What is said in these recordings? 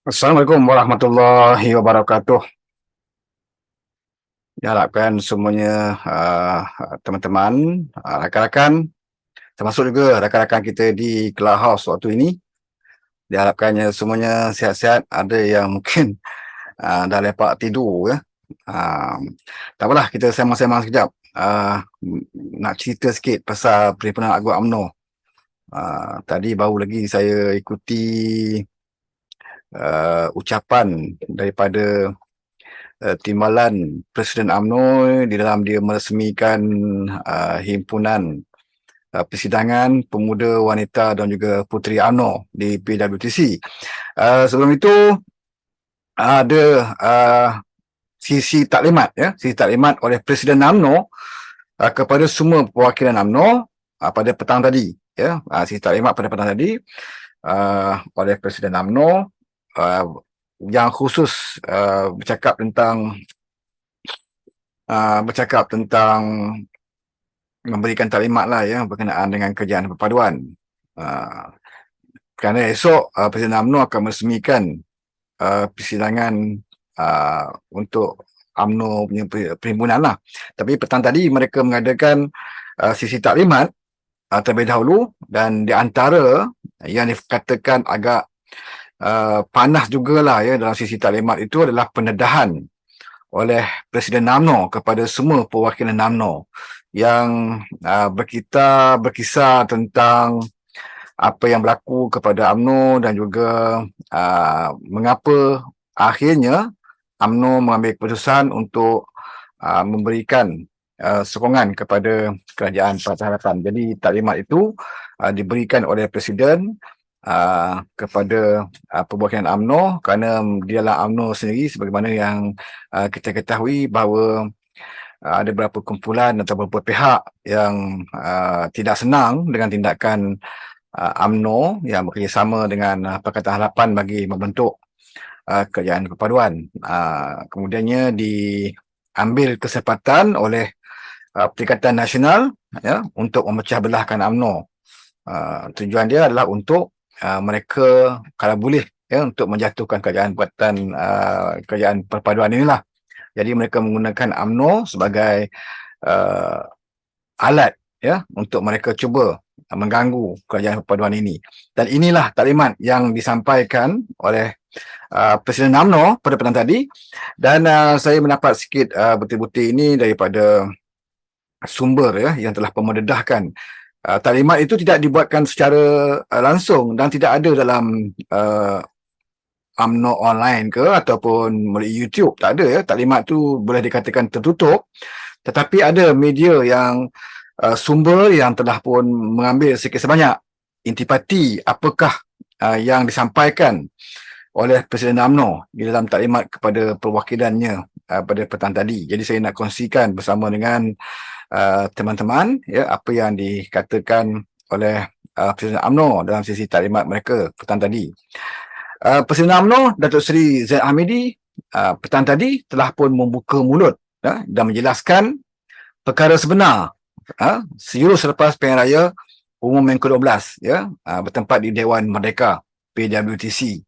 Assalamualaikum warahmatullahi wabarakatuh. Diharapkan semuanya teman-teman, rakan-rakan, termasuk juga rakan-rakan kita di Clubhouse waktu ini. Diharapkannya semuanya sihat-sihat. Ada yang mungkin dah lepak tidur ya. Tak apalah, kita sembang-sembang sekejap. Nak cerita sikit pasal perhimpunan Agung UMNO. Tadi baru lagi saya ikuti ucapan daripada timbalan Presiden UMNO di dalam dia meresmikan himpunan persidangan pemuda, wanita dan juga puteri UMNO di PWTC. Sebelum itu ada sisi taklimat sisi taklimat oleh Presiden UMNO kepada semua perwakilan UMNO pada petang tadi sisi taklimat pada petang tadi oleh Presiden UMNO yang khusus bercakap tentang memberikan taklimat lah berkenaan dengan kerjaan perpaduan. Kerana esok Presiden UMNO akan meresmikan persidangan untuk UMNO punya perhimpunan lah. Tapi petang tadi mereka mengadakan sisi taklimat terlebih dahulu, dan di antara yang dikatakan agak panas jugalah dalam sisi taklimat itu adalah pendedahan oleh Presiden UMNO kepada semua perwakilan UMNO yang berkisar tentang apa yang berlaku kepada UMNO dan juga mengapa akhirnya UMNO mengambil keputusan untuk memberikan sokongan kepada kerajaan Pakatan Harapan. Jadi taklimat itu diberikan oleh Presiden kepada perwakilan UMNO, kerana di dalam UMNO sendiri sebagaimana yang kita ketahui bahawa ada beberapa kumpulan atau beberapa pihak yang tidak senang dengan tindakan UMNO yang bekerjasama dengan Pakatan Harapan bagi membentuk kerajaan perpaduan. Kemudiannya diambil kesempatan oleh Perikatan Nasional untuk memecah belahkan UMNO. Tujuan dia adalah untuk mereka kalau boleh untuk menjatuhkan kerajaan perpaduan inilah. Jadi mereka menggunakan UMNO sebagai alat untuk mereka cuba mengganggu kerajaan perpaduan ini. Dan inilah taklimat yang disampaikan oleh Presiden UMNO pada petang tadi, dan saya mendapat sikit bukti-bukti ini daripada sumber yang telah memendedahkan. Taklimat itu tidak dibuatkan secara langsung dan tidak ada dalam UMNO online ke ataupun melalui YouTube. Tak ada taklimat tu boleh dikatakan tertutup, tetapi ada media yang sumber yang telah pun mengambil sikit sebanyak intipati apakah yang disampaikan oleh Presiden UMNO di dalam taklimat kepada perwakilannya pada petang tadi. Jadi saya nak kongsikan bersama dengan teman-teman apa yang dikatakan oleh Presiden UMNO dalam sesi taklimat mereka petang tadi. Presiden UMNO Datuk Seri Zaid Hamidi petang tadi telah pun membuka mulut dan menjelaskan perkara sebenar sejurus selepas pilihan raya umum yang ke-12 bertempat di Dewan Merdeka PWTC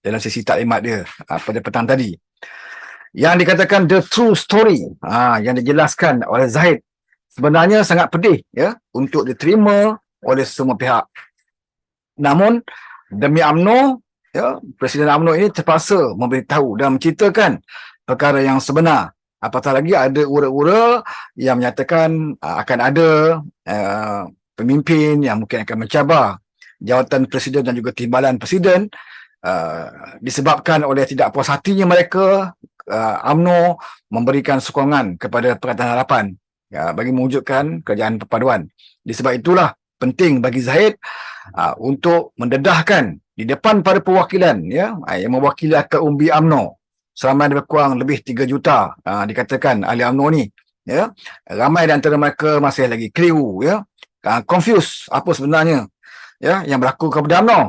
dalam sesi taklimat dia pada petang tadi. Yang dikatakan the true story yang dijelaskan oleh Zahid sebenarnya sangat pedih untuk diterima oleh semua pihak. Namun demi UMNO, Presiden UMNO ini terpaksa memberitahu dan menceritakan perkara yang sebenar. Apatah lagi ada ura-ura yang menyatakan akan ada pemimpin yang mungkin akan mencabar jawatan Presiden dan juga timbalan Presiden disebabkan oleh tidak puas hatinya mereka UMNO memberikan sokongan kepada Pakatan Harapan bagi mewujudkan kerajaan perpaduan. Disebab itulah penting bagi Zahid untuk mendedahkan di depan para perwakilan yang mewakili akar umbi UMNO selama lebih kurang lebih 3 juta dikatakan ahli UMNO ni ramai di antara mereka masih lagi keliru confused apa sebenarnya yang berlaku kepada UMNO.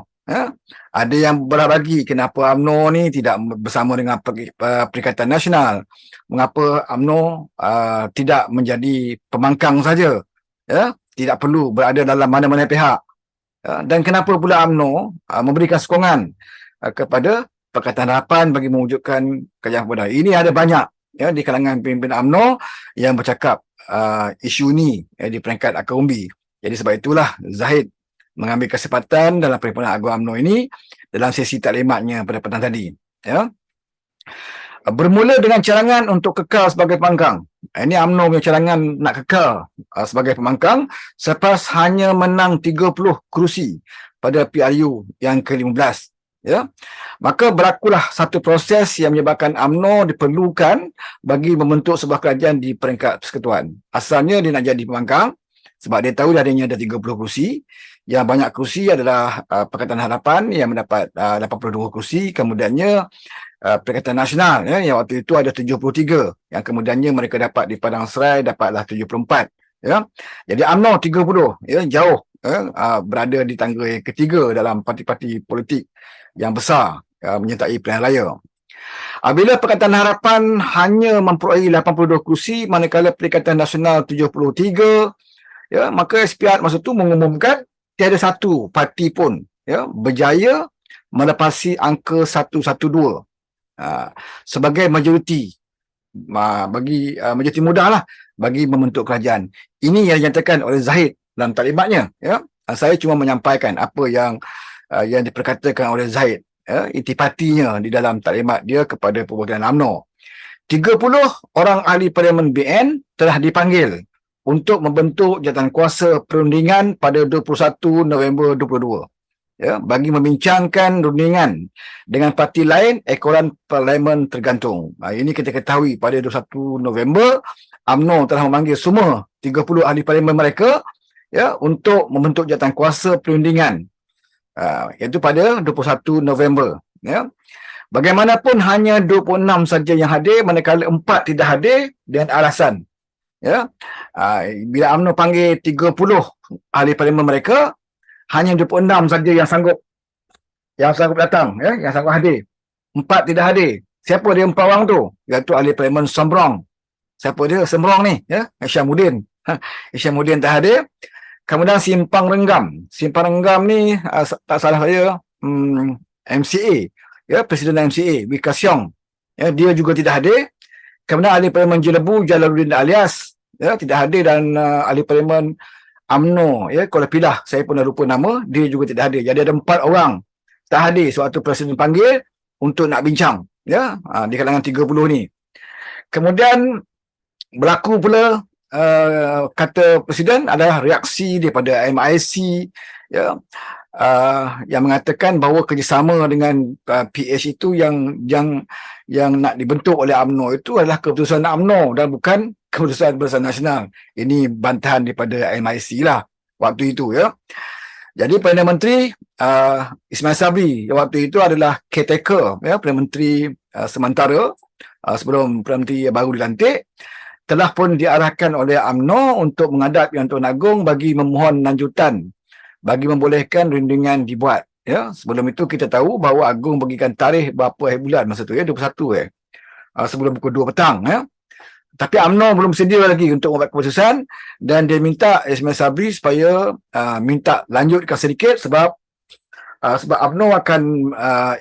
Ada yang berbagi kenapa UMNO ni tidak bersama dengan Perikatan Nasional, mengapa UMNO tidak menjadi pembangkang saja, tidak perlu berada dalam mana-mana pihak, dan kenapa pula UMNO memberikan sokongan kepada Pakatan Harapan bagi mewujudkan kerajaan pemuda. Ini ada banyak ya di kalangan pimpinan UMNO yang bercakap isu ini di peringkat akar umbi. Jadi sebab itulah Zahid mengambil kesempatan dalam perhimpunan agung UMNO ini dalam sesi taklimatnya pada petang tadi. Ya. Bermula dengan cadangan untuk kekal sebagai pembangkang. Ini UMNO punya cadangan nak kekal sebagai pembangkang selepas hanya menang 30 kerusi pada PRU yang ke-15. Ya. Maka berlakulah satu proses yang menyebabkan UMNO diperlukan bagi membentuk sebuah kerajaan di peringkat persekutuan. Asalnya dia nak jadi pembangkang sebab dia tahu dah adanya ada 30 kerusi. Yang banyak kerusi adalah Pakatan Harapan yang mendapat 82 kerusi, kemudiannya Perikatan Nasional yang waktu itu ada 73, yang kemudiannya mereka dapat di Padang Serai dapatlah 74. Ya. Jadi UMNO 30 jauh berada di tangga yang ketiga dalam parti-parti politik yang besar menyertai pilihan raya. Apabila Perikatan Harapan hanya memperolehi 82 kerusi manakala Perikatan Nasional 73, maka SPR masa itu mengumumkan tiada satu parti pun berjaya melepasi angka 112 sebagai majoriti bagi majoriti mudah lah bagi membentuk kerajaan. Ini yang dinyatakan oleh Zahid dalam taklimatnya. Saya cuma menyampaikan apa yang diperkatakan oleh Zahid, intipatinya di dalam taklimat dia kepada perwakilan UMNO. 30 orang ahli Parlimen BN telah dipanggil untuk membentuk jawatankuasa perundingan pada 21 November 2022. Bagi membincangkan rundingan dengan parti lain ekoran parlimen tergantung. Ini kita ketahui pada 21 November UMNO telah memanggil semua 30 ahli parlimen mereka untuk membentuk jawatankuasa perundingan, iaitu pada 21 November. Bagaimanapun hanya 26 saja yang hadir manakala 4 tidak hadir dengan alasan bila UMNO panggil 30 ahli parlimen mereka, hanya 26 saja yang sanggup datang, yang sanggup hadir. 4 tidak hadir. Siapa dia 4 orang tu? Iaitu ahli parlimen Sembrong. Siapa dia Sembrong ni? Isyamuddin. Isyamuddin tak hadir. Kemudian Simpang Renggam. Simpang Renggam ni tak salah saya MCA, Presiden MCA Wika Siong. Dia juga tidak hadir. Kemudian ahli parlimen Jelebu Jalaluddin Alias tidak hadir, dan ahli parlimen UMNO Kuala Pilah, saya pun dah lupa nama, dia juga tidak hadir. Jadi ada 4 orang tak hadir sewaktu Presiden panggil untuk nak bincang di kalangan 30 ni. Kemudian berlaku pula kata Presiden adalah reaksi daripada MIC yang mengatakan bahawa kerjasama dengan PH itu yang nak dibentuk oleh UMNO itu adalah keputusan UMNO dan bukan keputusan Barisan Nasional. Ini bantahan daripada MIC lah waktu itu. Jadi Perdana Menteri Ismail Sabri waktu itu adalah caretaker, Perdana Menteri sementara sebelum Perdana Menteri baru dilantik, telah pun diarahkan oleh UMNO untuk menghadap Yang Tuan Agong bagi memohon lanjutan bagi membolehkan rundingan dibuat. Sebelum itu kita tahu bahawa Agong bagikan tarikh berapa hari bulan masa tu 21 sebelum pukul 2 petang. Tapi UMNO belum sedia lagi untuk membuat keputusan, dan dia minta Ismail Sabri supaya minta lanjutkan sedikit sebab UMNO akan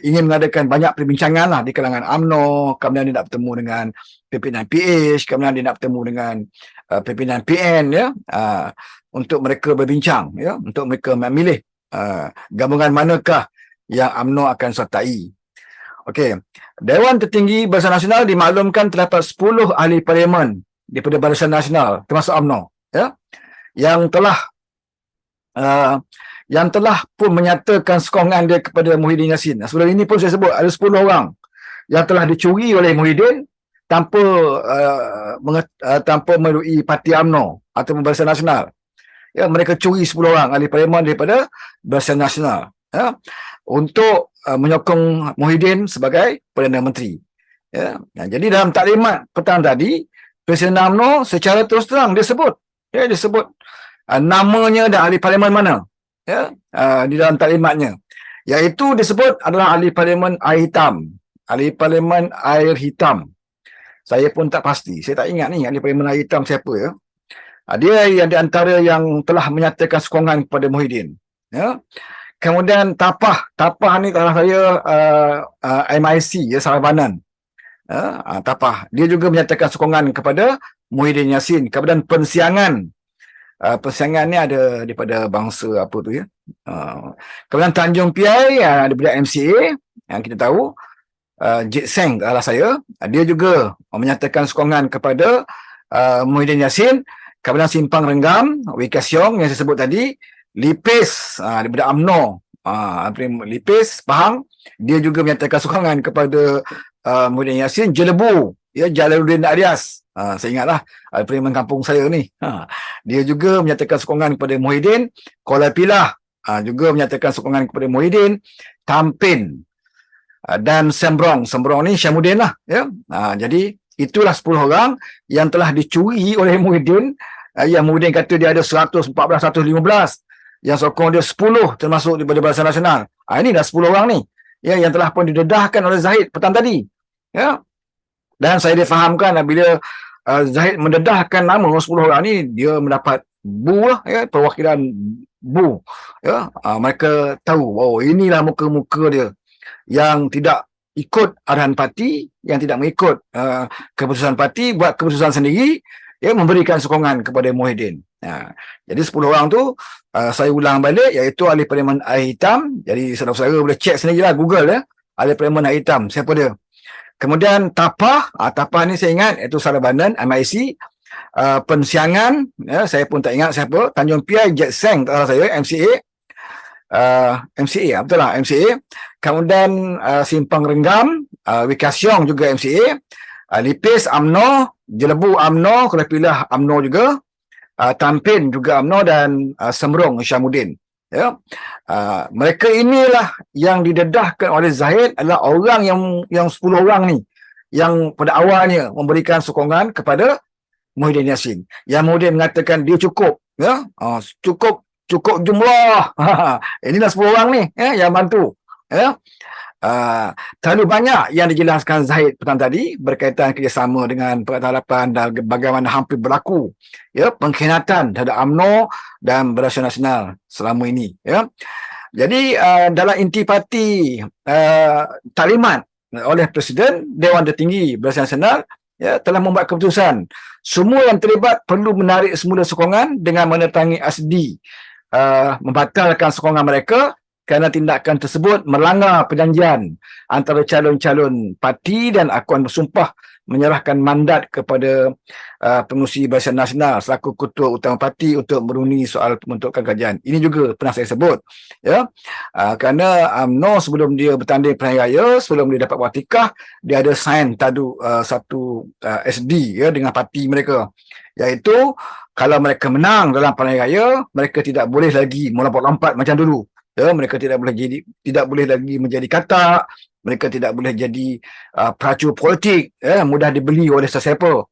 ingin mengadakan banyak perbincangan lah di kalangan UMNO. Kemudian dia nak bertemu dengan pimpinan PH, kemudian dia nak bertemu dengan pimpinan PN untuk mereka berbincang, untuk mereka memilih gabungan manakah yang UMNO akan sertai. Okey, Dewan Tertinggi Barisan Nasional dimaklumkan terdapat 10 ahli parlimen daripada Barisan Nasional termasuk UMNO yang telah pun menyatakan sokongan dia kepada Muhyiddin Yassin. Sebelum ini pun saya sebut ada 10 orang yang telah dicuri oleh Muhyiddin tanpa melalui parti UMNO atau Barisan Nasional. Mereka curi 10 orang ahli parlimen daripada Barisan Nasional untuk menyokong Muhyiddin sebagai Perdana Menteri. Jadi dalam taklimat petang tadi, Presiden UMNO secara terus terang dia sebut namanya dan ahli parlimen mana di dalam taklimatnya, iaitu disebut adalah ahli parlimen air hitam. Ahli parlimen air hitam, saya pun tak pasti, saya tak ingat ni ahli parlimen air hitam siapa. Dia yang di antara yang telah menyatakan sokongan kepada Muhyiddin. Kemudian Tapah ni salah saya MIC ya, Sarabanan. Tapah. Dia juga menyatakan sokongan kepada Muhyiddin Yassin. Kemudian Persiangan. Persiangan ni ada daripada bangsa apa tu ya. Kemudian Tanjung Piai daripada MCA yang kita tahu. Jit Seng salah saya. Dia juga menyatakan sokongan kepada Muhyiddin Yassin. Kemudian Simpang Renggam, Wee Ka Siong yang saya sebut tadi. Lipis daripada UMNO, Lipis Pahang, dia juga menyatakan sokongan kepada Muhyiddin Yassin. Jelebu ya, Jalaluddin Arias, saya ingatlah periman kampung saya ni, dia juga menyatakan sokongan kepada Muhyiddin. Kuala Pilah juga menyatakan sokongan kepada Muhyiddin. Tampin dan Sembrong ni Syamuddin lah ya. Jadi itulah 10 orang yang telah dicuri oleh Muhyiddin. Yang Muhyiddin kata dia ada 114, 115. Yang sokong dia 10 termasuk daripada Barisan Nasional. Ini dah 10 orang ni ya, yang telah pun didedahkan oleh Zahid petang tadi ya. Dan saya difahamkan bila Zahid mendedahkan nama 10 orang ni, dia mendapat bu lah ya, perwakilan bu ya. Mereka tahu inilah muka-muka dia yang tidak ikut arahan parti, yang tidak mengikut keputusan parti, buat keputusan sendiri ya, memberikan sokongan kepada Muhyiddin. Jadi 10 orang tu saya ulang balik, iaitu Ahli Parlimen Air Hitam. Jadi saudara-saudara boleh cek sendirilah Google ya, Ahli Parlimen Air Hitam siapa dia. Kemudian Tapah, Tapah ni saya ingat iaitu Sarabanan MIC. Pensiangan ya, saya pun tak ingat siapa. Tanjung Piai Jit Seng salah saya MCA. MCA betul lah, MCA. Kemudian Simpang Renggam, Wee Ka Siong juga MCA. Lipis UMNO, Jelebu UMNO, Kuala Pilah UMNO juga. Tampin juga UMNO dan Sembrong Syamuddin ya. Mereka inilah yang didedahkan oleh Zahid, adalah orang yang 10 orang ni yang pada awalnya memberikan sokongan kepada Muhyiddin Yassin. Yang Muhyiddin mengatakan dia cukup ya, cukup jumlah. Inilah 10 orang ni ya, yang bantu ya. Terlalu banyak yang dijelaskan Zahid petang tadi berkaitan kerjasama dengan Perkhidmatan Harapan dan bagaimana hampir berlaku ya pengkhianatan terhadap UMNO dan Barisan Nasional selama ini ya. Jadi dalam intipati taklimat oleh Presiden, Dewan Tertinggi Barisan Nasional ya, telah membuat keputusan semua yang terlibat perlu menarik semula sokongan dengan menandatangani asdi membatalkan sokongan mereka kerana tindakan tersebut melanggar perjanjian antara calon-calon parti dan akuan bersumpah menyerahkan mandat kepada pengurusi Barisan Nasional selaku ketua utama parti untuk merundingi soal pembentukan kajian. Ini juga pernah saya sebut ya. Kerana UMNO sebelum dia bertanding pilihan raya, sebelum dia dapat watikah, dia ada sign satu SD ya dengan parti mereka, iaitu kalau mereka menang dalam pilihan raya, mereka tidak boleh lagi melompat-lompat macam dulu. Ya, mereka tidak boleh lagi menjadi katak, mereka tidak boleh jadi pelacur politik ya, mudah dibeli oleh sesiapa.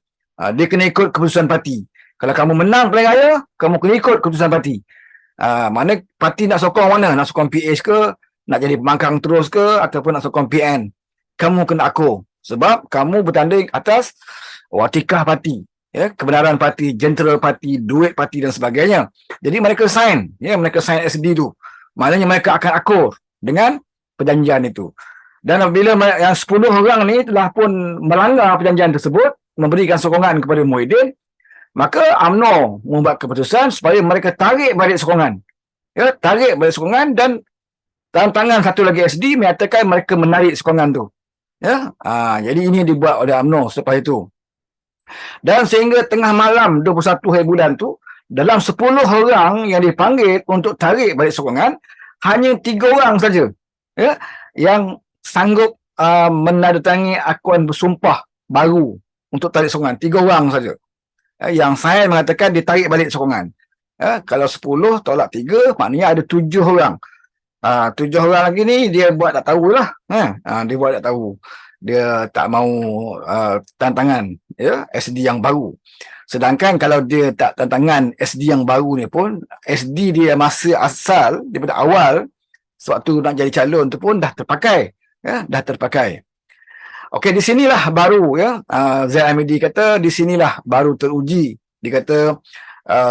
Dia kena ikut keputusan parti. Kalau kamu menang pilihan raya, kamu kena ikut keputusan parti. Mana parti nak sokong mana? Nak sokong PH ke, nak jadi pembangkang terus ke, ataupun nak sokong PN? Kamu kena akur, sebab kamu bertanding atas watikah parti ya, kebenaran parti, jentera parti, duit parti dan sebagainya. Jadi mereka sign SD tu. Maknanya mereka akan akur dengan perjanjian itu. Dan apabila yang 10 orang ni telah pun melanggar perjanjian tersebut, memberikan sokongan kepada Muhyiddin, maka UMNO membuat keputusan supaya mereka tarik balik sokongan. Ya, tarik balik sokongan, dan tangan satu lagi SD menyatakan mereka menarik sokongan tu. Ya, jadi ini dibuat oleh UMNO selepas itu. Dan sehingga tengah malam 21 hari bulan tu, dalam 10 orang yang dipanggil untuk tarik balik sokongan, hanya 3 orang saja ya, yang sanggup menandatangani akuan bersumpah baru untuk tarik sokongan. 3 orang saja yang saya mengatakan ditarik balik sokongan. Kalau 10 tolak 3, maknanya ada 7 orang. 7 orang lagi ni dia buat tak tahulah. Dia buat tak tahu. Dia tak mau tantangan ya, SD yang baru. Sedangkan kalau dia tak tantangan SD yang baru ni pun, SD dia masa asal daripada awal sewaktu nak jadi calon tu pun dah terpakai ya, dah terpakai. Okey, di sinilah baru ya, ZMD kata di sinilah baru teruji. Dia kata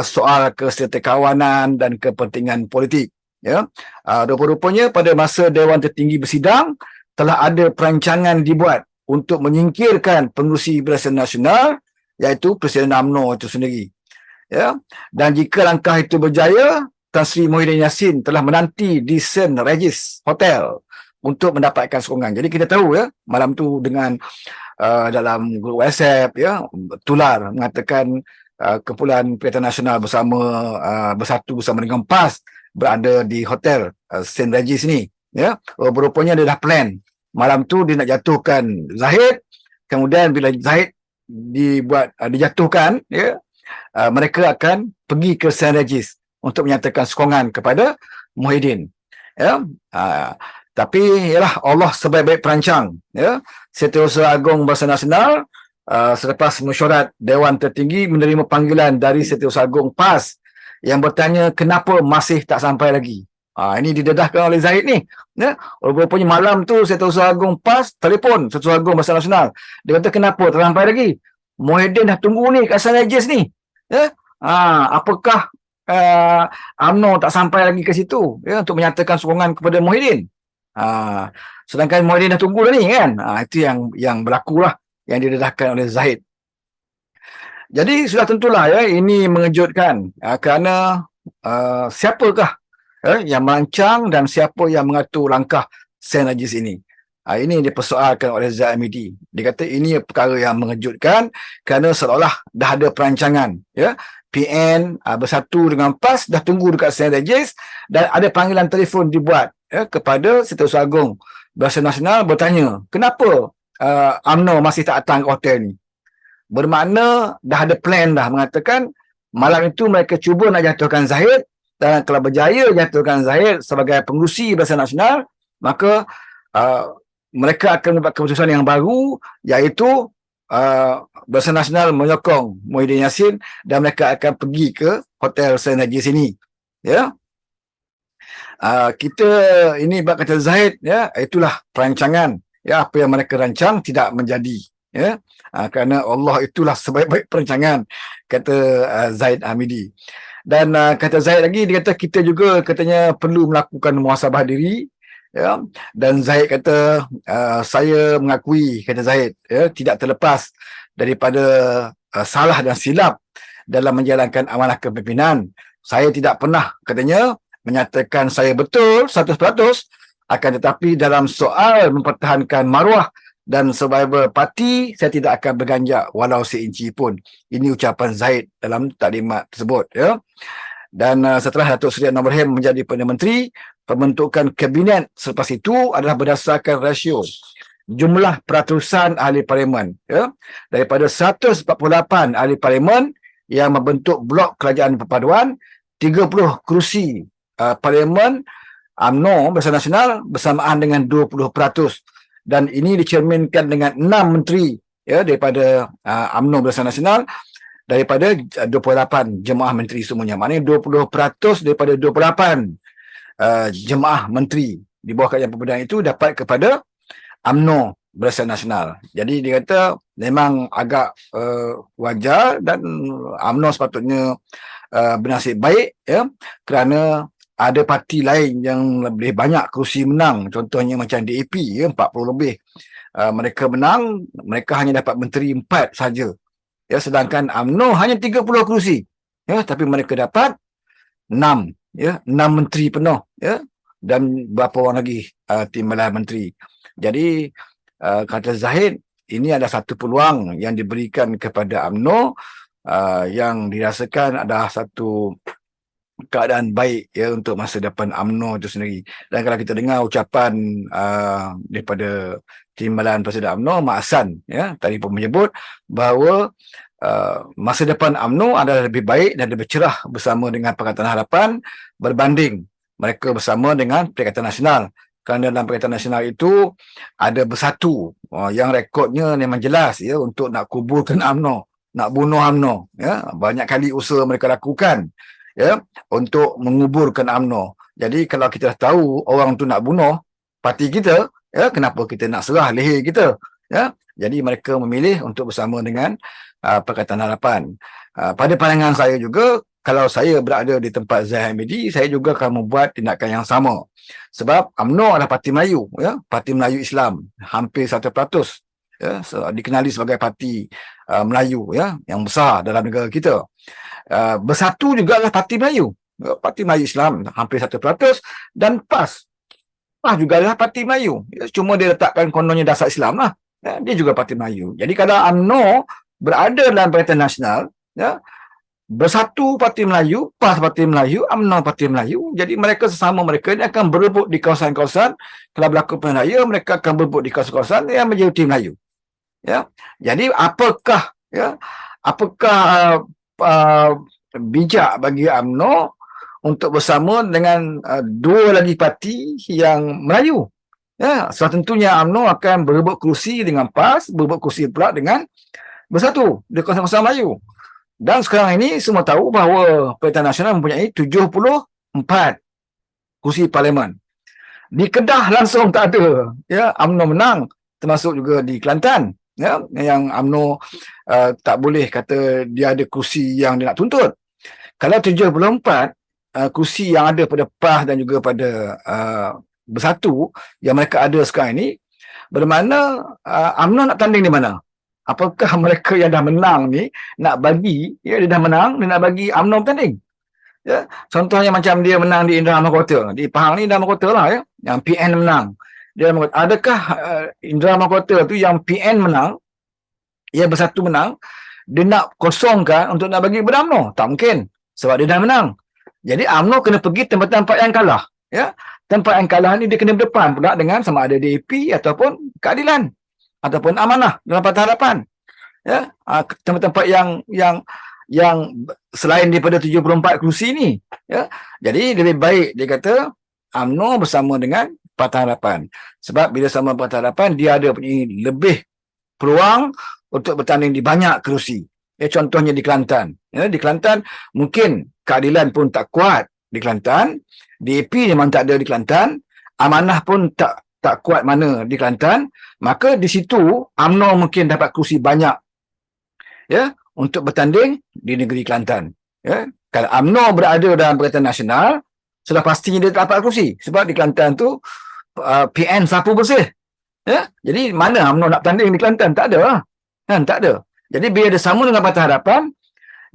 soal kesertikawanan dan kepentingan politik ya. Rupa-rupanya pada masa Dewan Tertinggi bersidang telah ada perancangan dibuat untuk menyingkirkan Pengerusi Barisan Nasional, iaitu Presiden UMNO itu sendiri, ya. Dan jika langkah itu berjaya, Tan Sri Muhyiddin Yassin telah menanti di St. Regis Hotel untuk mendapatkan sokongan. Jadi kita tahu, ya, malam tu dengan dalam grup WhatsApp, ya, tular mengatakan kumpulan Perikatan Nasional bersatu bersama dengan PAS berada di hotel St. Regis ni, ya. Berupanya dia dah plan malam tu dia nak jatuhkan Zahid. Kemudian bila Zahid dijatuhkan, ya, mereka akan pergi ke St. Regis untuk menyatakan sokongan kepada Muhyiddin, ya. Tapi ialah Allah sebaik-baik perancang, ya. Setiausaha Agung Barisan Nasional selepas mesyuarat Dewan Tertinggi menerima panggilan dari Setiausaha Agung PAS yang bertanya kenapa masih tak sampai lagi. Ini didedahkan oleh Zahid ni, ya. Rupanya malam tu Setiausaha Agung PAS telefon Setiausaha Agung Barisan Nasional. Dia kata kenapa tak sampai lagi? Muhyiddin dah tunggu ni kat St. Regis ni, ya. Apakah UMNO tak sampai lagi ke situ, ya, untuk menyatakan sokongan kepada Muhyiddin? Sedangkan Muhyiddin dah tunggu dah ni, kan. Itu yang berlaku lah, yang didedahkan oleh Zahid. Jadi sudah tentulah, ya, ini mengejutkan, kerana siapakah yang merancang dan siapa yang mengatur langkah St. Regis ini. Ini dipersoalkan oleh Zahid Hamidi. Dia kata ini perkara yang mengejutkan kerana seolah-olah dah ada perancangan, ya. PN bersatu dengan PAS dah tunggu dekat St. Regis dan ada panggilan telefon dibuat, ya, kepada Setiausaha Agung Barisan Nasional bertanya kenapa UMNO masih tak datang ke hotel ni. Bermakna dah ada plan dah, mengatakan malam itu mereka cuba nak jatuhkan Zahid, dan kalau berjaya jatuhkan Zahid sebagai pengerusi Barisan Nasional, maka mereka akan membuat keputusan yang baru, iaitu Barisan Nasional menyokong Muhyiddin Yassin dan mereka akan pergi ke hotel St. Regis ini, ya. Kita ini bab kata Zahid, ya, itulah perancangan, ya, apa yang mereka rancang tidak menjadi, ya. Kerana Allah itulah sebaik-baik perancangan, kata Zahid Hamidi. Dan kata Zahid lagi, dia kata kita juga katanya perlu melakukan muhasabah diri, ya. Dan Zahid kata saya mengakui, kata Zahid, ya, tidak terlepas daripada salah dan silap dalam menjalankan amanah kepimpinan. Saya tidak pernah, katanya, menyatakan saya betul 100%, akan tetapi dalam soal mempertahankan maruah dan survival parti, saya tidak akan berganjak walau seinci pun. Ini ucapan Zahid dalam taklimat tersebut, ya. Dan setelah Datuk Seri Anwar Ibrahim menjadi Perdana Menteri, pembentukan kabinet selepas itu adalah berdasarkan rasio jumlah peratusan ahli parlimen, ya. Daripada 148 ahli parlimen yang membentuk blok kerajaan perpaduan, 30 kerusi parlimen UMNO Barisan Nasional bersamaan dengan 20%, dan ini dicerminkan dengan 6 menteri, ya, daripada UMNO Barisan Nasional daripada 28 jemaah menteri semuanya. Maknanya 20% daripada 28 jemaah menteri di bawah kerajaan perpaduan itu dapat kepada UMNO Barisan Nasional. Jadi dia kata memang agak wajar dan UMNO sepatutnya bernasib baik, ya, kerana ada parti lain yang lebih banyak kerusi menang. Contohnya macam DAP, ya, 40 lebih. Mereka menang, mereka hanya dapat menteri 4 saja. Ya, sedangkan UMNO hanya 30 kerusi. Ya, tapi mereka dapat 6, ya, 6 menteri penuh, ya, dan berapa orang lagi timbalan menteri. Jadi kata Zahid, ini adalah satu peluang yang diberikan kepada UMNO yang dirasakan adalah satu keadaan baik, ya, untuk masa depan UMNO itu sendiri. Dan kalau kita dengar ucapan daripada Timbalan Presiden UMNO, Mak Hassan, ya, tadi pun menyebut bahawa masa depan UMNO adalah lebih baik dan lebih cerah bersama dengan Pakatan Harapan berbanding mereka bersama dengan Perikatan Nasional. Kerana dalam Perikatan Nasional itu ada bersatu yang rekodnya memang jelas, ya, untuk nak kuburkan UMNO, nak bunuh UMNO, ya. Banyak kali usaha mereka lakukan, ya, untuk menguburkan UMNO. Jadi kalau kita tahu orang tu nak bunuh parti kita, ya, kenapa kita nak serah leher kita, ya. Jadi mereka memilih untuk bersama dengan Pakatan Harapan. Pada pandangan saya juga, kalau saya berada di tempat Zahid Hamidi, saya juga akan membuat tindakan yang sama. Sebab UMNO adalah parti Melayu, ya, parti Melayu Islam, hampir 100%, ya, dikenali sebagai parti Melayu, ya, yang besar dalam negara kita. Bersatu juga adalah parti Melayu, ya, parti Melayu Islam hampir 100%, dan PAS juga adalah parti Melayu. Ya, cuma dia letakkan kononnya dasar Islam lah. Ya, dia juga parti Melayu. Jadi kalau UMNO berada dalam Perikatan Nasional, ya, Bersatu Parti Melayu, PAS Parti Melayu, UMNO Parti Melayu. Jadi mereka sesama mereka ini akan berebut di kawasan-kawasan. Kalau berlaku pilihan raya, mereka akan berebut di kawasan-kawasan yang menjadi Melayu. Ya, jadi apakah uh, bijak bagi UMNO untuk bersama dengan dua lagi parti yang Melayu? Ya, tentunya UMNO akan berebut kursi dengan PAS, berebut kursi pula dengan Bersatu di kawasan-kawasan Melayu. Dan sekarang ini semua tahu bahawa Perikatan Nasional mempunyai 74 kursi parlimen. Di Kedah langsung tak ada. Ya, UMNO menang, termasuk juga di Kelantan. Ya, yang UMNO tak boleh kata dia ada kursi yang dia nak tuntut. Kalau 74 kursi yang ada pada PAS dan juga pada Bersatu yang mereka ada sekarang ini, bermakna UMNO nak tanding di mana? Apakah mereka yang dah menang ni nak bagi, ya, dia dah menang, dia nak bagi UMNO bertanding? Ya, contohnya macam dia menang di Indra Mahkota, di Pahang ni Indra Mahkota lah, ya, yang PN menang. Dia adakah Indra Mahkota tu yang PN menang, ya, Bersatu menang, dia nak kosongkan untuk nak bagi kepada UMNO? Tak mungkin, sebab dia dah menang. Jadi UMNO kena pergi tempat-tempat yang kalah, ya. Tempat yang kalah ni dia kena berdepan pula dengan sama ada DAP ataupun keadilan ataupun amanah dalam Parti Harapan, ya, tempat-tempat yang selain daripada 74 kerusi ni, ya. Jadi lebih baik dia kata UMNO bersama dengan Parti Harapan, sebab bila sama Parti Harapan dia ada lebih peluang untuk bertanding di banyak kerusi. Ya, contohnya di Kelantan, ya, di Kelantan mungkin keadilan pun tak kuat di Kelantan, DAP memang tak ada di Kelantan, amanah pun tak kuat mana di Kelantan, maka di situ UMNO mungkin dapat kursi banyak, ya, untuk bertanding di negeri Kelantan. Ya, kalau UMNO berada dalam Perikatan Nasional, sudah pastinya dia dapat kursi, sebab di Kelantan tu PN sapu bersih. Ya, jadi mana UMNO nak bertanding di Kelantan? Tak ada lah. Kan, tak ada. Jadi bila dia sama dengan Parti Harapan,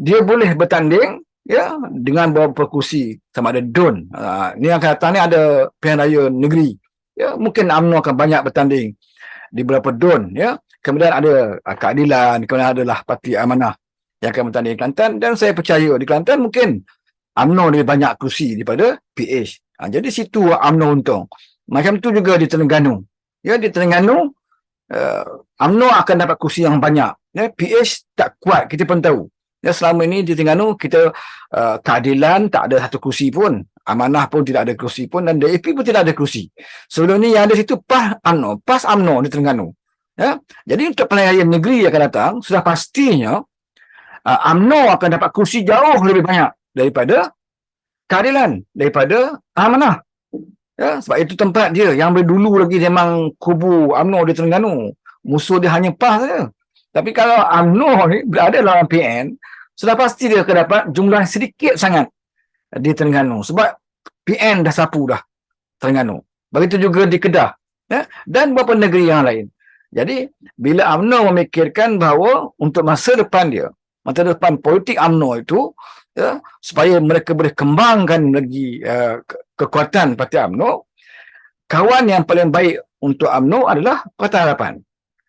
dia boleh bertanding, ya, dengan beberapa kursi, sama ada DUN. Ni yang akan datang ni ada pilihan raya negeri. Ya, mungkin UMNO akan banyak bertanding di beberapa DUN, ya. Kemudian ada keadilan, kemudian adalah Parti Amanah yang akan bertanding di Kelantan, dan saya percaya di Kelantan mungkin UMNO lebih banyak kursi daripada PH. Jadi situ UMNO untung. Macam tu juga di Terengganu. Ya, di Terengganu UMNO akan dapat kursi yang banyak. Ya, PH tak kuat, kita pun tahu. Ya, selama ini di Terengganu kita keadilan tak ada satu kursi pun. Amanah pun tidak ada kursi pun, dan DAP pun tidak ada kursi. Sebelum ni yang ada situ PAS UMNO di Terengganu. Ya, jadi untuk pilihan raya negeri yang akan datang, sudah pastinya UMNO akan dapat kursi jauh lebih banyak daripada keadilan, daripada amanah. Ya, sebab itu tempat dia yang dulu lagi memang kubu UMNO di Terengganu. Musuh dia hanya PAS saja. Tapi kalau UMNO ni berada dalam PN, sudah pasti dia akan dapat jumlah sedikit sangat di Terengganu, sebab PN dah sapu dah Terengganu. Begitu juga di Kedah, ya, dan beberapa negeri yang lain. Jadi bila UMNO memikirkan bahawa untuk masa depan dia, masa depan politik UMNO itu, ya, supaya mereka boleh kembangkan lagi kekuatan Parti UMNO, kawan yang paling baik untuk UMNO adalah Parti Harapan.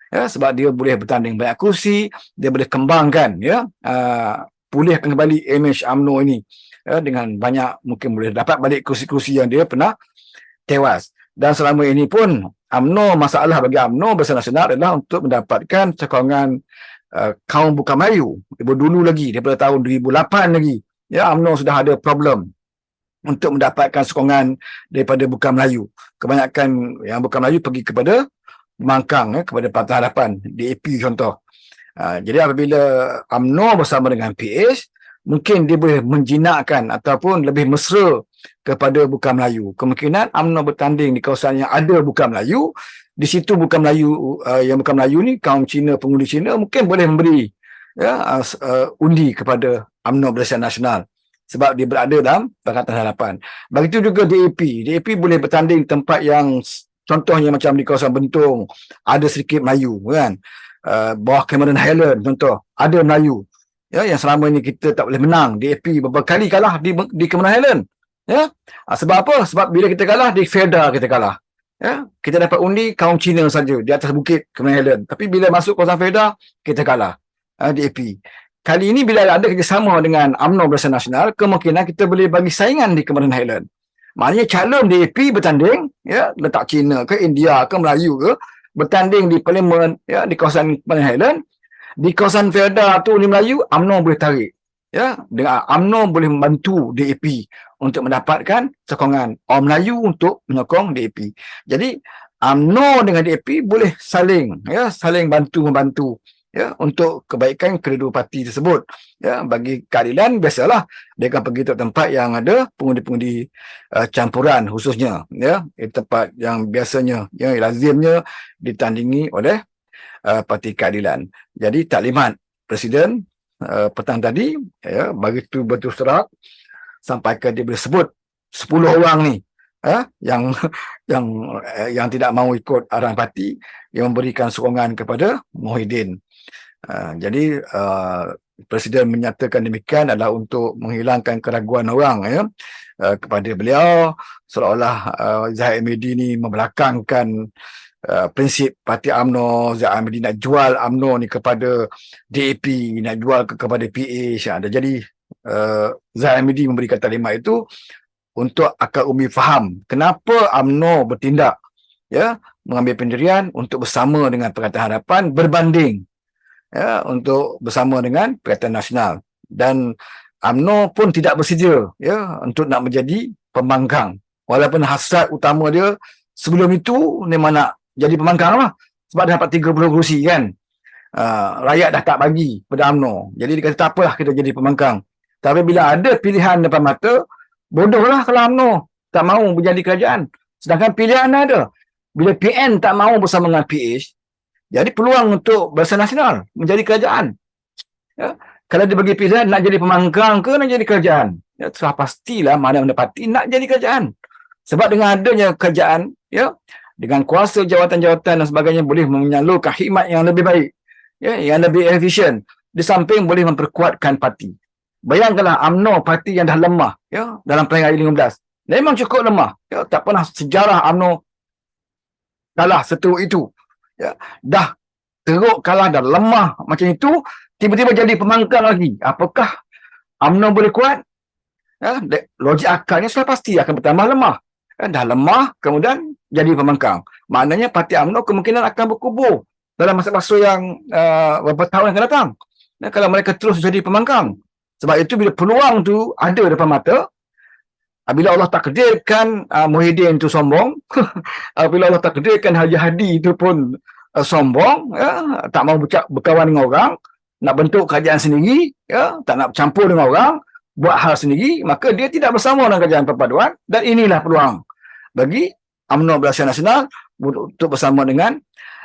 Ya, sebab dia boleh bertanding banyak kursi, dia boleh kembangkan, ya, pulihkan kembali image UMNO ini, ya, dengan banyak, mungkin boleh dapat balik kursi-kursi yang dia pernah tewas. Dan selama ini pun UMNO, masalah bagi UMNO Barisan Nasional adalah untuk mendapatkan sokongan kaum bukan Melayu. Dulu lagi, daripada tahun 2008 lagi, ya, UMNO sudah ada problem untuk mendapatkan sokongan daripada bukan Melayu. Kebanyakan yang bukan Melayu pergi kepada Pemangkang, ya, kepada Parti Harapan, DAP contoh. Jadi apabila UMNO bersama dengan PH, mungkin dia boleh menjinakkan ataupun lebih mesra kepada bukan Melayu. Kemungkinan UMNO bertanding di kawasan yang ada bukan Melayu. Di situ bukan Melayu, yang bukan Melayu ni, kaum Cina, pengundi Cina, mungkin boleh memberi, ya, undi kepada UMNO Barisan Nasional. sebab dia berada dalam Pakatan Harapan. Begitu juga DAP. DAP boleh bertanding tempat yang contohnya macam di kawasan Bentong, ada sedikit Melayu kan. Bawah Cameron Highland contoh, ada Melayu. Ya, yang selama ini kita tak boleh menang. DAP beberapa kali kalah di Cameron Highland. Ya. Sebab apa? Sebab bila kita kalah di Felda kita kalah. Ya, kita dapat undi kaum Cina saja di atas bukit Cameron Highland. Tapi bila masuk kawasan Felda, kita kalah. DAP. Kali ini bila ada kerjasama dengan UMNO Barisan Nasional, kemungkinan kita boleh bagi saingan di Cameron Highland. Maknanya calon DAP bertanding, ya, letak Cina ke India ke Melayu ke, bertanding di parlimen, ya, di kawasan Cameron Highland. Di kawasan Felda tu di Melayu, UMNO boleh tarik. Ya, dengan UMNO boleh membantu DAP untuk mendapatkan sokongan orang Melayu untuk menyokong DAP. Jadi UMNO dengan DAP boleh saling bantu-membantu, ya, untuk kebaikan kedua parti tersebut. Ya, bagi keadilan biasalah dia akan pergi ke tempat yang ada pengundi-pengundi campuran khususnya, ya, tempat yang biasanya, yang lazimnya ditandingi oleh Parti Keadilan. Jadi taklimat Presiden petang tadi, ya, begitu berterus terang sampaikan dia boleh sebut 10 orang ni, yang yang tidak mahu ikut arahan parti, yang memberikan sokongan kepada Muhyiddin. Jadi Presiden menyatakan demikian adalah untuk menghilangkan keraguan orang, ya, kepada beliau, seolah-olah Zahid Hamidi ni membelakangkan prinsip parti UMNO. Zahid Hamidi nak jual UMNO ni kepada DAP, nak jual kepada PH. Jadi Zahid Hamidi memberikan taklimat itu untuk akal umi faham kenapa UMNO bertindak, ya, mengambil pendirian untuk bersama dengan Pakatan Harapan berbanding, ya, untuk bersama dengan Pakatan Nasional. Dan UMNO pun tidak bersedia, ya, untuk nak menjadi pembangkang, walaupun hasrat utama dia sebelum itu memang nak jadi pembangkang lah, sebab dia dapat 30 kerusi kan. Rakyat dah tak bagi pada UMNO, jadi dia kata tak apalah kita jadi pembangkang. Tapi bila ada pilihan depan mata, bodohlah kalau UMNO tak mahu menjadi kerajaan. Sedangkan pilihan ada. Bila PN tak mahu bersama dengan PH, jadi peluang untuk Barisan Nasional menjadi kerajaan. Ya. Kalau dia bagi pilihan nak jadi pembangkang ke nak jadi kerajaan, ya, sudah pastilah mana-mana parti nak jadi kerajaan. Sebab dengan adanya kerajaan, ya, dengan kuasa jawatan-jawatan dan sebagainya, boleh menyalurkan khidmat yang lebih baik, ya, yang lebih efisien. Di samping boleh memperkuatkan parti. Bayangkanlah UMNO, parti yang dah lemah, ya, dalam peringkat 15. Memang cukup lemah. Ya, tak pernah sejarah UMNO kalah seteruk itu. Ya, dah teruk kalah, dah lemah macam itu, tiba-tiba jadi pembangkang lagi. Apakah UMNO boleh kuat? Ya, logik akalnya sudah pasti akan bertambah lemah. Ya, dah lemah, kemudian jadi pembangkang. Maknanya parti UMNO kemungkinan akan berkubur dalam masa-masa yang beberapa tahun yang akan datang. Ya, kalau mereka terus jadi pembangkang. Sebab itu bila peluang tu ada depan mata, bila Allah takdirkan Muhyiddin itu sombong, bila Allah takdirkan Haji Hadi itu pun sombong, ya, tak mahu berkawan dengan orang, nak bentuk kerajaan sendiri, ya, tak nak campur dengan orang, buat hal sendiri, maka dia tidak bersama dengan kerajaan perpaduan. Dan inilah peluang bagi UMNO Barisan Nasional untuk bersama dengan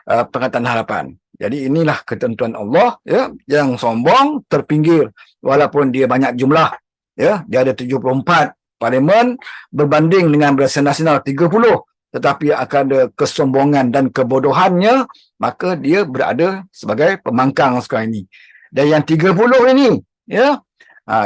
Pakatan Harapan. Jadi inilah ketentuan Allah, ya, yang sombong terpinggir walaupun dia banyak jumlah, ya, dia ada 74 parlimen berbanding dengan Barisan Nasional 30, tetapi akan ada kesombongan dan kebodohannya, maka dia berada sebagai pembangkang sekarang ini. Dan yang 30 ini, ya,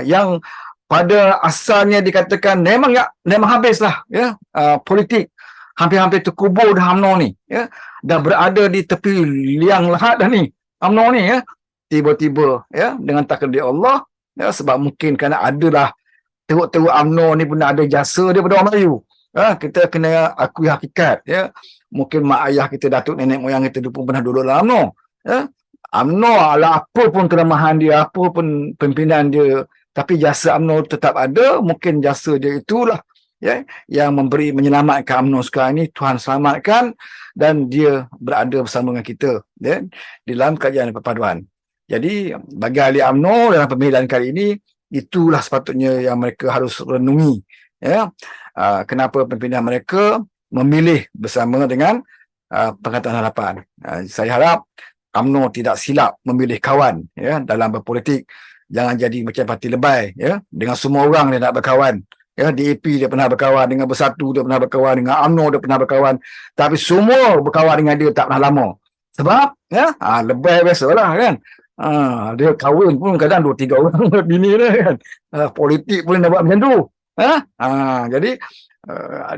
yang pada asalnya dikatakan memang habislah, ya, politik hampir-hampir terkubur dah UMNO ni, ya, dah berada di tepi liang lahat dah ni UMNO ni, ya, tiba-tiba, ya, dengan takdir Allah, ya, sebab mungkin kerana adalah teruk-teruk UMNO ni pun ada jasa daripada orang Melayu. Kita kena akui hakikat, ya. Mungkin mak ayah kita, datuk nenek moyang kita pun pernah duduk dalam UMNO, ya. UMNO ala apa pun kelemahan dia, apa pun pimpinan dia, tapi jasa UMNO tetap ada. Mungkin jasa dia itulah, ya, yang menyelamatkan UMNO sekarang ini. Tuhan selamatkan dan dia berada bersama dengan kita, ya, di dalam kerajaan perpaduan. Jadi bagi ahli UMNO dalam pemilihan kali ini, itulah sepatutnya yang mereka harus renungi, ya. Kenapa pimpinan mereka memilih bersama dengan Pakatan Harapan. Saya harap UMNO tidak silap memilih kawan, ya, dalam berpolitik. Jangan jadi macam parti lebay, ya. Dengan semua orang dia nak berkawan. Ya, DAP dia pernah berkawan, dengan Bersatu dia pernah berkawan, dengan UMNO dia pernah berkawan. Tapi semua berkawan dengan dia tak pernah lama. Sebab, ya, lebay biasalah kan. Dia kahwin pun kadang 2-3 orang bini dia kan. Politik pun nak buat macam tu. Jadi,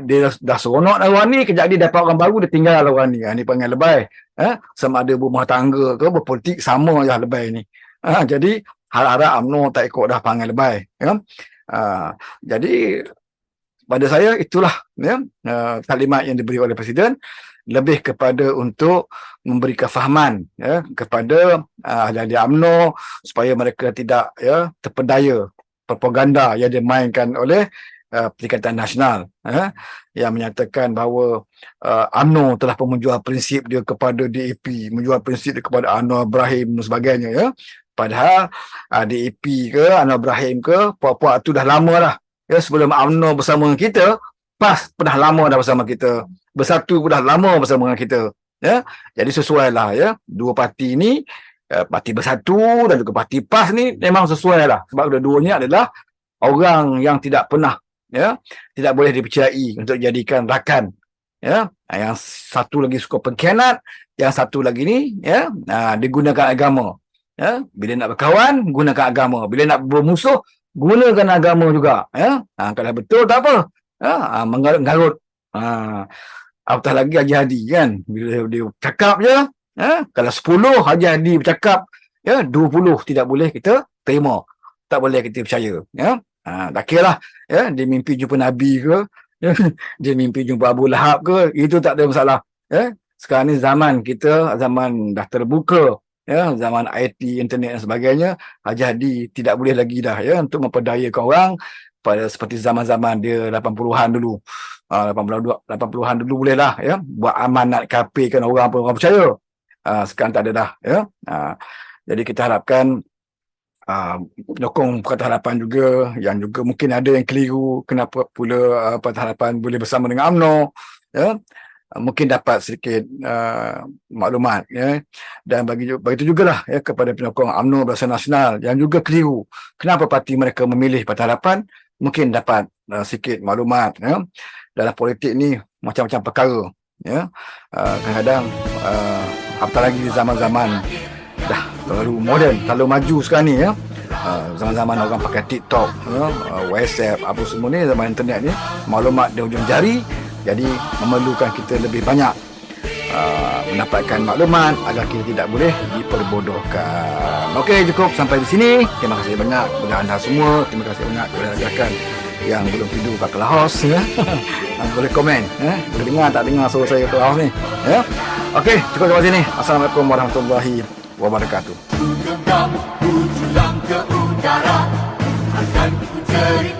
dia dah seronok lawan ni, kejap dia dapat orang baru, dia tinggal lawan ni. Ni panggil lebay. Sama ada berumah tangga ke, berpolitik, sama je lebay ni. Jadi, harap-harap UMNO tak ikut dah panggil lebay. Ya? Jadi pada saya itulah, ya, kalimat yang diberi oleh Presiden, lebih kepada untuk memberi kefahaman, ya, kepada ahli-ahli UMNO supaya mereka tidak, ya, terpedaya propaganda yang dimainkan oleh Perikatan Nasional, yang menyatakan bahawa UMNO telah pun menjual prinsip dia kepada DAP, menjual prinsip dia kepada Anwar Ibrahim dan sebagainya, ya. Padahal DAP ke, Anwar Ibrahim ke, puak-puak tu dah lama dah. Ya, sebelum UMNO bersama dengan kita, PAS pernah lama dah bersama kita. Bersatu pun dah lama bersama dengan kita. Ya, jadi sesuai lah, ya. Dua parti ni, parti Bersatu dan juga parti PAS ni memang sesuai lah. Sebab dua-duanya adalah orang yang tidak pernah, ya, tidak boleh dipercayai untuk dijadikan rakan. Ya, yang satu lagi suka pengkhianat, yang satu lagi ni, ya, digunakan agama. Ya, bila nak berkawan, gunakan agama. Bila nak bermusuh, gunakan agama juga. Ya, kalau betul tak apa. Ya, menggarut-garut. Apatah lagi Haji Hadi kan. Bila dia cakap je, ya, kalau 10 Haji Hadi bercakap, ya, 20 tidak boleh kita terima. Tak boleh kita percaya. Ya, tak kira lah. Ya, dia mimpi jumpa Nabi ke, ya, dia mimpi jumpa Abu Lahab ke, itu tak ada masalah. Ya, sekarang ni zaman kita, zaman dah terbuka. Ya, zaman IT, internet dan sebagainya, Haji Hadi tidak boleh lagi dah, ya, untuk memperdayakan orang pada seperti zaman-zaman dia 80-an dulu. 80-an dulu boleh lah, ya, buat amanat kafirkan orang pun orang percaya. Sekarang tak ada dah, ya. Jadi kita harapkan penyokong Pakatan Harapan juga, yang juga mungkin ada yang keliru kenapa pula Pakatan Harapan boleh bersama dengan UMNO, ya. Mungkin dapat sedikit maklumat, ya. Dan bagi itu jugalah, ya, kepada penyokong UMNO Barisan Nasional yang juga keliru kenapa parti mereka memilih Pakatan Harapan, mungkin dapat sedikit maklumat, ya. Dalam politik ni macam-macam perkara, ya. Kadang-kadang apatah lagi di zaman-zaman dah terlalu moden, terlalu maju sekarang ni, ya. Zaman-zaman orang pakai TikTok, ya, WhatsApp, apa semua ni, zaman internet ni, maklumat di hujung jari. Jadi memerlukan kita lebih banyak mendapatkan maklumat agar kita tidak boleh diperbodohkan. Okey, cukup sampai di sini. Terima kasih banyak kepada anda semua. Terima kasih banyak kepada rakan yang belum tidur kat Clubhouse, ya. Boleh komen, ya. Boleh dengar tak dengar suara saya kat Clubhouse ni, ya. Okey, cukup sampai sini. Assalamualaikum warahmatullahi wabarakatuh. Ku genggam, ku julang ke udara, akan ku cerita